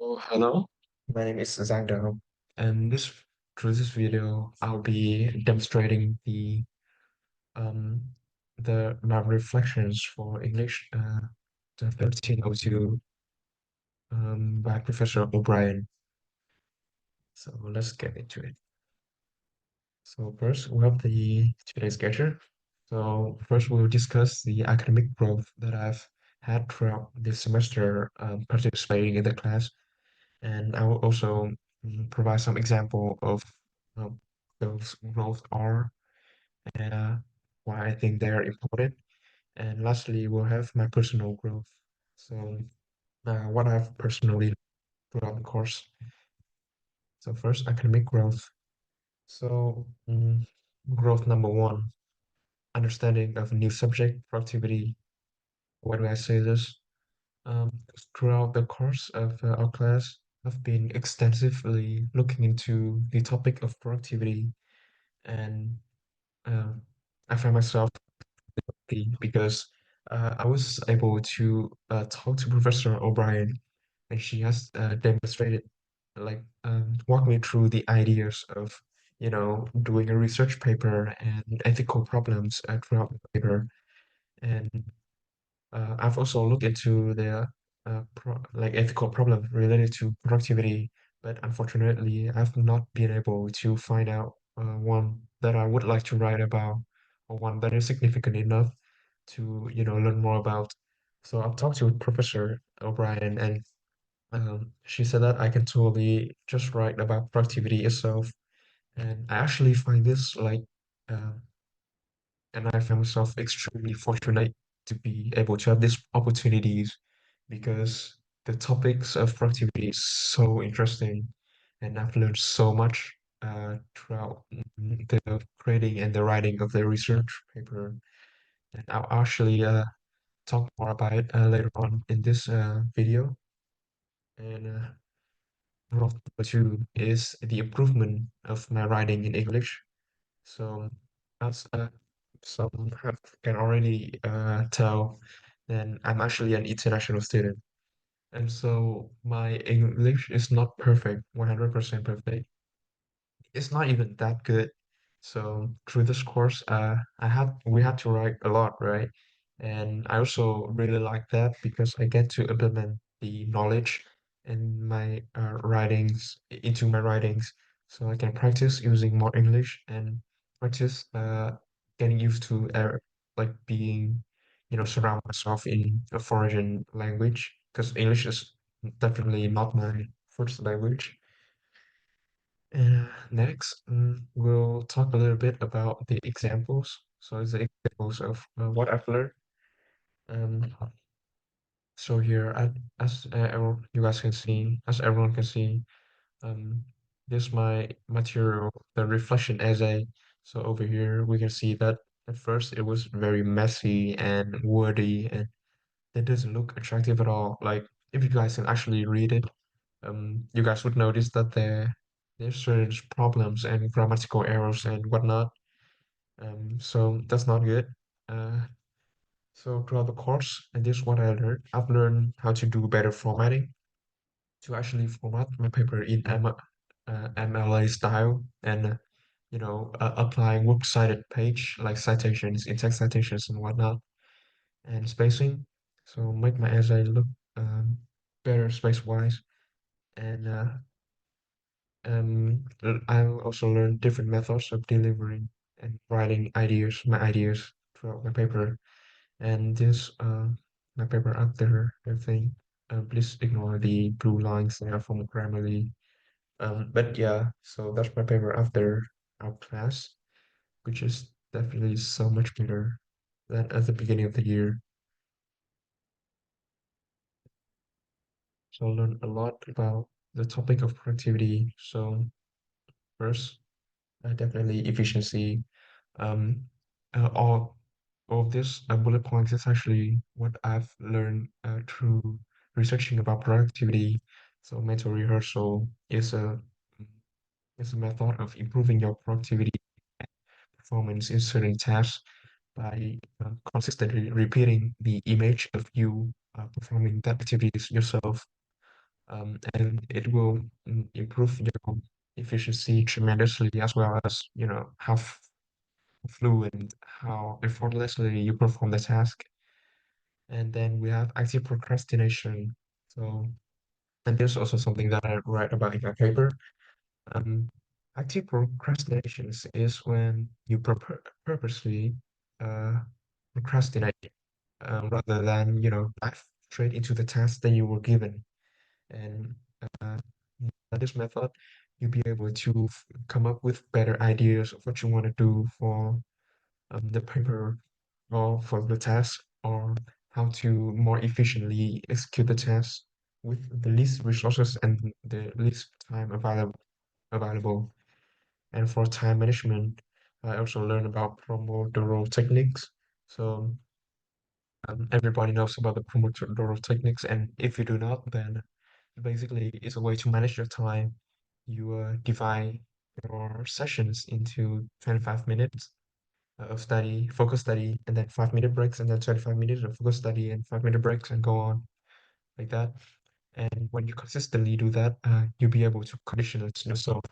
Oh, hello. My name is Zhang, and through this video, I'll be demonstrating um the my reflections for English 1302 by Professor O'Brien. So let's get into it. So first, we have the today's schedule. So first, we'll discuss the academic growth that I've had throughout this semester participating in the class. And I will also provide some example of um, those roles are and why I think they are important. And lastly, we'll have my personal growth. So what I've personally throughout the course. So first, academic growth. So growth number one, understanding of a new subject, productivity. Why do I say this? Um, Throughout the course of our class, I've been extensively looking into the topic of productivity, and uh, I find myself happy because I was able to talk to Professor O'Brien, and she has demonstrated, like, walk me through the ideas of, doing a research paper and ethical problems throughout the paper, and I've also looked into the like ethical problems related to productivity, but unfortunately, I've not been able to find out one that I would like to write about, or one that is significant enough to, learn more about. So I've talked to Professor O'Brien, and she said that I can totally just write about productivity itself, and I actually find this like. Uh, and I found myself extremely fortunate to be able to have these opportunities because the topics of productivity is so interesting, and I've learned so much throughout the creating and the writing of the research paper. And I'll actually talk more about it later on in this video. And growth number two is the improvement of my writing in English. So as some can already tell, then I'm actually an international student. And so my English is not perfect, 100% perfect. It's not even that good. So through this course, we had to write a lot, right? And I also really like that because I get to implement the knowledge in my writings into my writings, so I can practice using more English and practice getting used to like being, surround myself in a foreign language because English is definitely not my first language. Next, we'll talk a little bit about the examples. So it's the examples of what I've learned. Um, so here, you guys can see, as everyone can see, um, this is my material, the reflection essay. So over here, we can see that at first it was very messy and wordy, and it doesn't look attractive at all. Like if you guys can actually read it, you guys would notice that there's certain problems and grammatical errors and whatnot. So that's not good. Uh, so throughout the course, and this is what I learned. I've learned how to do better formatting to actually format my paper in MLA style and applying works cited page like citations, in-text citations and whatnot, and spacing. So make my essay look better space-wise. And I'll also learn different methods of delivering and writing my ideas throughout my paper. And this, my paper up there, everything. Please ignore the blue lines there from Grammarly. But yeah, so that's my paper after our class, which is definitely so much better than at the beginning of the year. So I learned a lot about the topic of productivity. So first, definitely efficiency. Um, all of this bullet points is actually what I've learned through researching about productivity. So mental rehearsal is a method of improving your productivity performance in certain tasks by consistently repeating the image of you performing that activities yourself. and it will improve your efficiency tremendously, as well as how fluent, how effortlessly you perform the task. And then we have active procrastination. So, and there's also something that I write about in my paper. Um, Active procrastinations is when you purposely uh, procrastinate rather than dive straight into the task that you were given. And uh, by this method, you'll be able to come up with better ideas of what you want to do for the paper or for the task, or how to more efficiently execute the task with the least resources and the least time available. And for time management, I also learned about Pomodoro techniques. So everybody knows about the Pomodoro techniques, and if you do not, then basically it's a way to manage your time. You divide your sessions into 25 minutes of study, focus study, and then 5 minute breaks, and then 25 minutes of focus study and 5 minute breaks, and go on like that. And when you consistently do that, you'll be able to condition yourself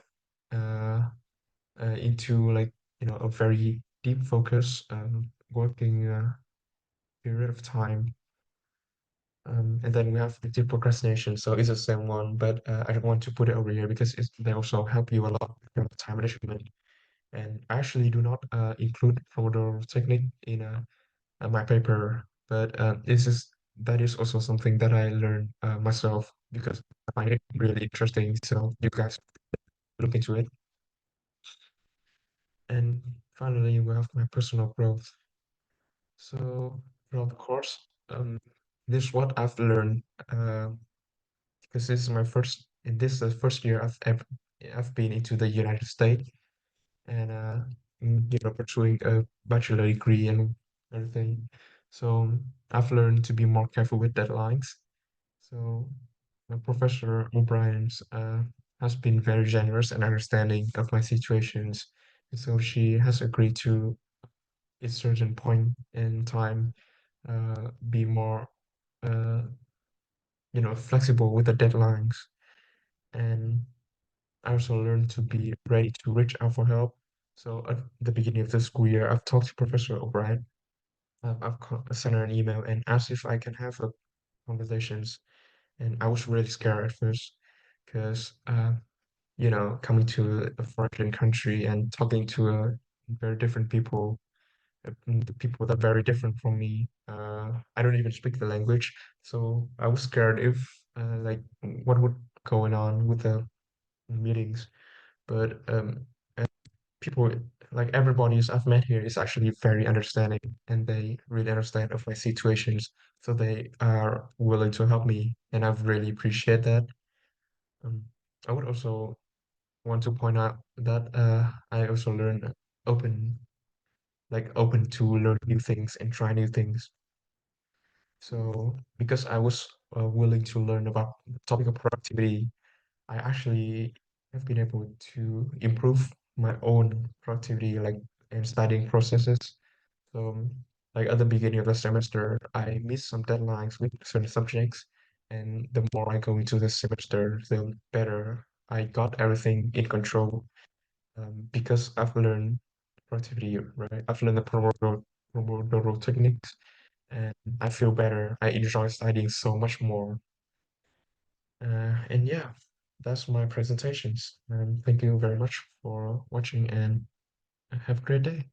uh, into like a very deep focus working period of time. And then we have active procrastination. So it's the same one, but I don't want to put it over here because they also help you a lot with time management. And I actually do not include Pomodoro technique in my paper, but this is that is also something that I learned myself because I find it really interesting. So you guys look into it. And finally, we have my personal growth. So throughout the course, this is what I've learned because this is my first, and this is the first year I've been into the United States, and pursuing a bachelor degree and everything. So I've learned to be more careful with deadlines. So my Professor O'Brien's has been very generous and understanding of my situations. And so she has agreed to a certain point in time be more uh, flexible with the deadlines. And I also learned to be ready to reach out for help. So at the beginning of the school year, I've talked to Professor O'Brien. Sent her an email and asked if I can have a conversations. And I was really scared at first because, coming to a foreign country and talking to very different people, the people that are very different from me. I don't even speak the language, so I was scared if like what would going on with the meetings. But people like everybody I've met here is actually very understanding, and they really understand of my situations, so they are willing to help me, and I've really appreciate that. Um, I would also want to point out that I also learn open open to learn new things and try new things. So because I was willing to learn about the topic of productivity, I actually have been able to improve my own productivity, like in studying processes. So, like at the beginning of the semester, I missed some deadlines with certain subjects, and the more I go into the semester, the better I got everything in control. Because I've learned productivity, right? I've learned the Pomodoro techniques, and I feel better. I enjoy studying so much more. And yeah, that's my presentations. And thank you very much for watching and have a great day.